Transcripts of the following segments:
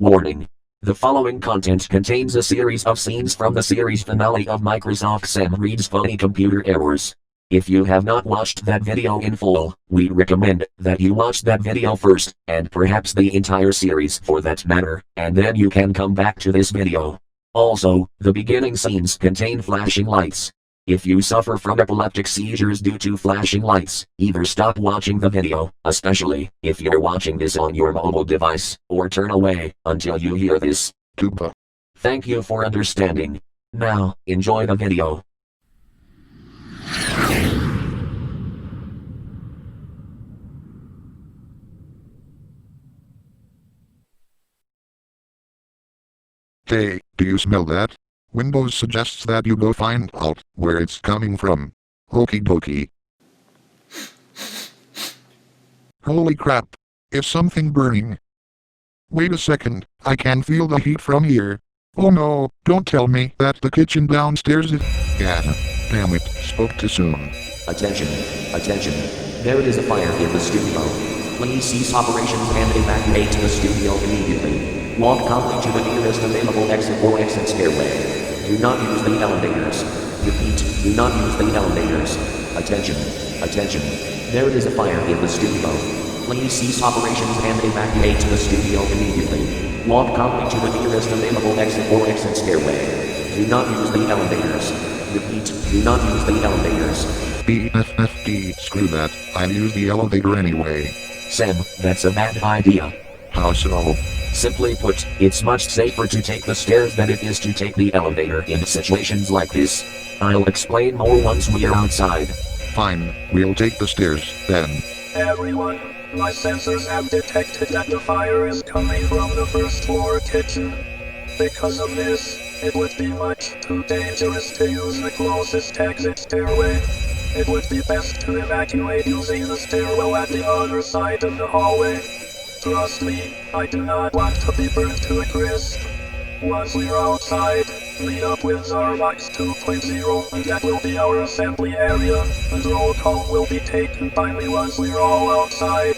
Warning. The following content contains a series of scenes from the series finale of MSrFCE Reads Funny Computer Errors. If you have not watched that video in full, we recommend that you watch that video first, and perhaps the entire series for that matter, and then you can come back to this video. Also, the beginning scenes contain flashing lights. If you suffer from epileptic seizures due to flashing lights, either stop watching the video, especially if you're watching this on your mobile device, or turn away until you hear this. Tuba. Thank you for understanding. Now, enjoy the video. Hey, do you smell that? Windows suggests that you go find out where it's coming from. Okie dokie. Holy crap. Is something burning? Wait a second, I can feel the heat from here. Oh no, don't tell me that the kitchen downstairs is— Yeah, damn it, spoke too soon. Attention, attention. There is a fire in the studio. Please cease operations and evacuate the studio immediately. Walk calmly to the nearest available exit or exit stairway. Do not use the elevators. Repeat, do not use the elevators. Attention, attention. There is a fire in the studio. Please cease operations and evacuate the studio immediately. Walk calmly to the nearest available exit or exit stairway. Do not use the elevators. Repeat, do not use the elevators. BFFD, screw that, I'll use the elevator anyway. Sam, that's a bad idea. How so? Simply put, it's much safer to take the stairs than it is to take the elevator in situations like this. I'll explain more once we're outside. Fine, we'll take the stairs, then. Everyone, my sensors have detected that the fire is coming from the first floor kitchen. Because of this, it would be much too dangerous to use the closest exit stairway. It would be best to evacuate using the stairwell at the other side of the hallway. Trust me, I do not want to be burnt to a crisp. Once we're outside, meet up with Zarbox 2.0, and that will be our assembly area, and roll call will be taken by me once we're all outside.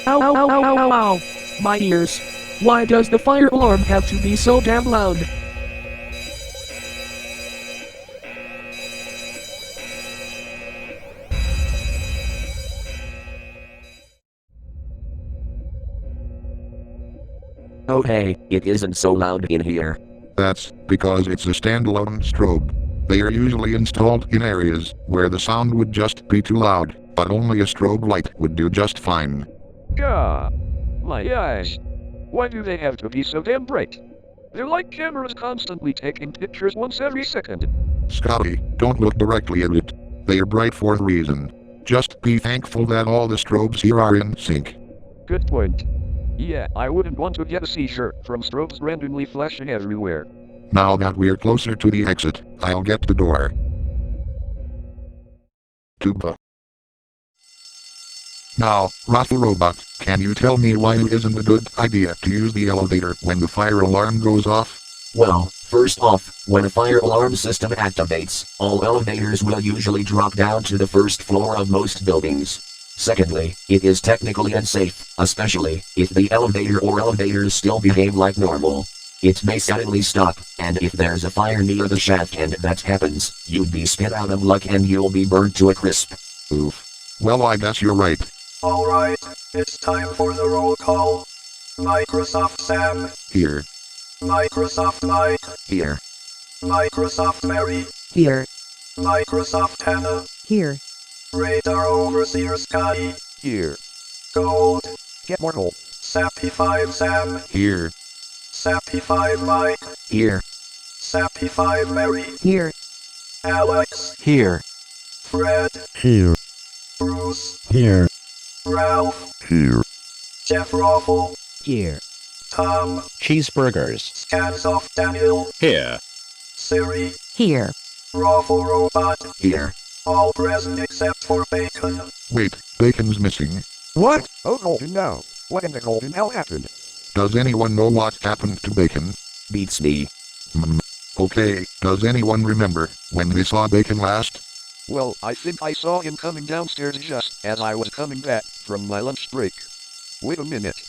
Ow, ow, ow, ow, ow, ow. My ears. Why does the fire alarm have to be so damn loud? Oh hey, it isn't so loud in here. That's because it's a standalone strobe. They are usually installed in areas where the sound would just be too loud, but only a strobe light would do just fine. Gah! My eyes. Why do they have to be so damn bright? They're like cameras constantly taking pictures once every second. Scotty, don't look directly at it. They are bright for a reason. Just be thankful that all the strobes here are in sync. Good point. Yeah, I wouldn't want to get a seizure from strobes randomly flashing everywhere. Now that we're closer to the exit, I'll get the door. Tuba. Now, Rafa Robot, can you tell me why it isn't a good idea to use the elevator when the fire alarm goes off? Well, first off, when a fire alarm system activates, all elevators will usually drop down to the first floor of most buildings. Secondly, it is technically unsafe, especially if the elevator or elevators still behave like normal. It may suddenly stop, and if there's a fire near the shaft and that happens, you'd be spit out of luck and you'll be burned to a crisp. Oof. Well, I guess you're right. Alright, it's time for the roll call. Microsoft Sam. Here. Microsoft Mike. Here. Microsoft Mary. Here. Microsoft Hannah. Here. Radar Overseer Scotty. Here. Gold. Get more gold. Sappy5 Sam. Here. Sappy5 Mike. Here. Sappy5 Mary. Here. Alex. Here. Fred. Here. Bruce. Here. Ralph. Here. Jeff Ruffle. Here. Tom. Cheeseburgers. Scansoft Daniel. Here. Siri. Here. Raffle Robot. Here. All present except for Bacon. Wait, Bacon's missing. What? Oh golden no. What in the golden hell happened? Does anyone know what happened to Bacon? Beats me. Okay, does anyone remember when they saw Bacon last? Well, I think I saw him coming downstairs just as I was coming back from my lunch break. Wait a minute.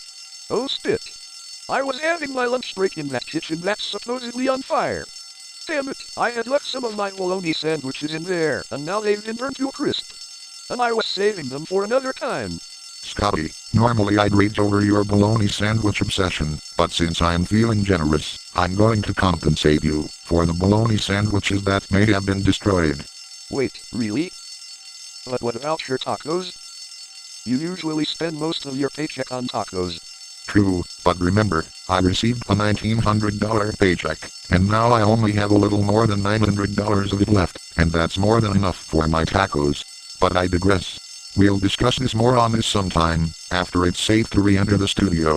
Oh spit. I was having my lunch break in that kitchen that's supposedly on fire. Damn it, I had left some of my bologna sandwiches in there, and now they've been burnt to a crisp. And I was saving them for another time. Scotty, normally I'd rage over your bologna sandwich obsession, but since I'm feeling generous, I'm going to compensate you for the bologna sandwiches that may have been destroyed. Wait, really? But what about your tacos? You usually spend most of your paycheck on tacos. True, but remember, I received a $1,900 paycheck, and now I only have a little more than $900 of it left, and that's more than enough for my tacos. But I digress. We'll discuss this more on this sometime, after it's safe to re-enter the studio.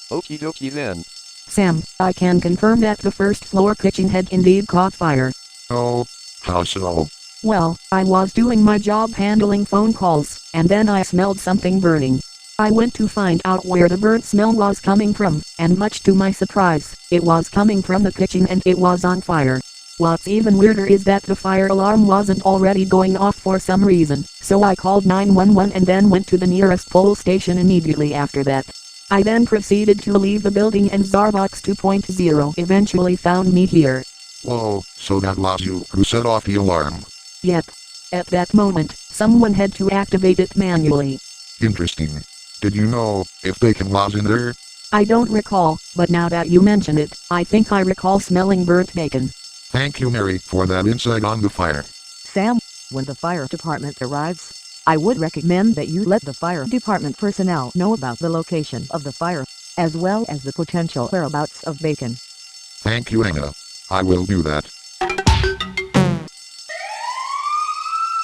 Okie dokie then. Sam, I can confirm that the first floor kitchen had indeed caught fire. Oh, how so? Well, I was doing my job handling phone calls, and then I smelled something burning. I went to find out where the burnt smell was coming from, and much to my surprise, it was coming from the kitchen and it was on fire. What's even weirder is that the fire alarm wasn't already going off for some reason, so I called 911 and then went to the nearest police station immediately after that. I then proceeded to leave the building and Zarbox 2.0 eventually found me here. Whoa, so that was you who set off the alarm. Yep. At that moment, someone had to activate it manually. Interesting. Did you know if Bacon was in there? I don't recall, but now that you mention it, I think I recall smelling burnt bacon. Thank you, Mary, for that insight on the fire. Sam, when the fire department arrives, I would recommend that you let the fire department personnel know about the location of the fire, as well as the potential whereabouts of Bacon. Thank you, Anna. I will do that.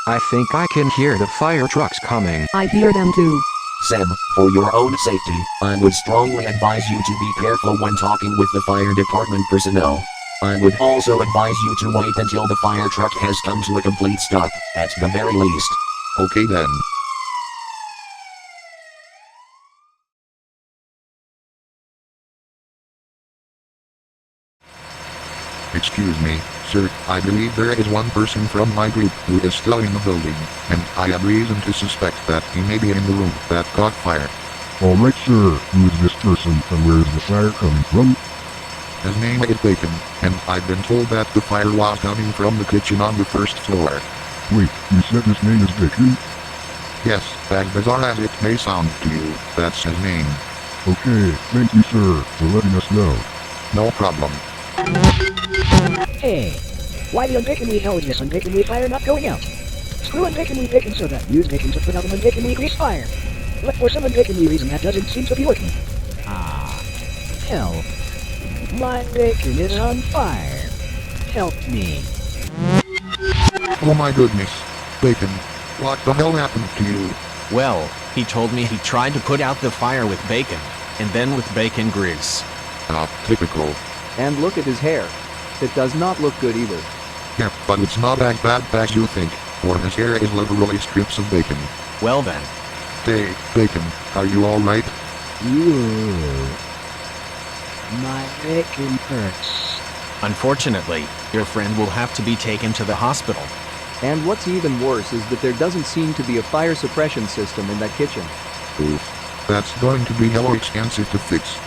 I think I can hear the fire trucks coming. I hear them too. Sam, for your own safety, I would strongly advise you to be careful when talking with the fire department personnel. I would also advise you to wait until the fire truck has come to a complete stop, at the very least. Okay then. Excuse me, sir, I believe there is one person from my group who is still in the building, and I have reason to suspect that he may be in the room that caught fire. Alright sir, who is this person and where is the fire coming from? His name is Bacon, and I've been told that the fire was coming from the kitchen on the first floor. Wait, you said his name is Bacon? Yes, as bizarre as it may sound to you, that's his name. Okay, thank you sir, for letting us know. No problem. Hey, why the unbacon hell is this unbacon fire not going out? Screw unbacon baking soda. Use baking to put out an unbacon grease fire. But for some unbacon reason that doesn't seem to be working. Ah, hell. My bacon is on fire. Help me. Oh my goodness. Bacon, what the hell happened to you? Well, he told me he tried to put out the fire with bacon, and then with bacon grease. Ah, typical. And look at his hair. It does not look good either. Yeah, but it's not as bad as you think, for his hair is literally strips of bacon. Well then. Hey, Bacon, are you alright? Ooh. My bacon hurts. Unfortunately, your friend will have to be taken to the hospital. And what's even worse is that there doesn't seem to be a fire suppression system in that kitchen. Oof. That's going to be hella expensive to fix.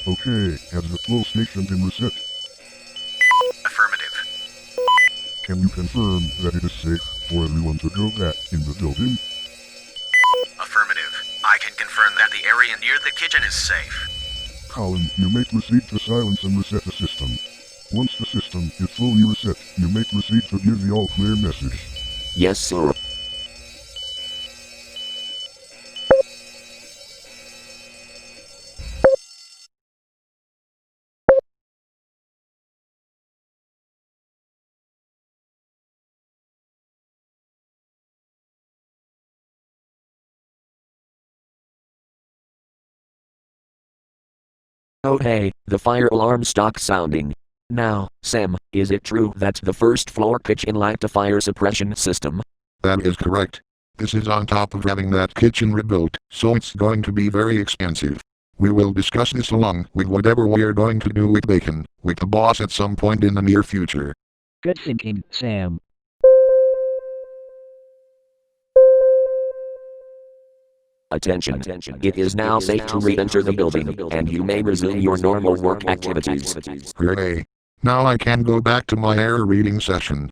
Okay, has the flow station been reset? Affirmative. Can you confirm that it is safe for everyone to go back in the building? Affirmative. I can confirm that the area near the kitchen is safe. Colin, you may proceed to silence and reset the system. Once the system is fully reset, you may proceed to give the all-clear message. Yes, sir. Oh hey, the fire alarm stopped sounding. Now, Sam, is it true that the first floor kitchen lacked a fire suppression system? That is correct. This is on top of having that kitchen rebuilt, so it's going to be very expensive. We will discuss this along with whatever we are going to do with Bacon, with the boss at some point in the near future. Good thinking, Sam. Attention. It is now safe to re-enter the building, and you may resume your normal work activities. Hooray. Now I can go back to my error reading session.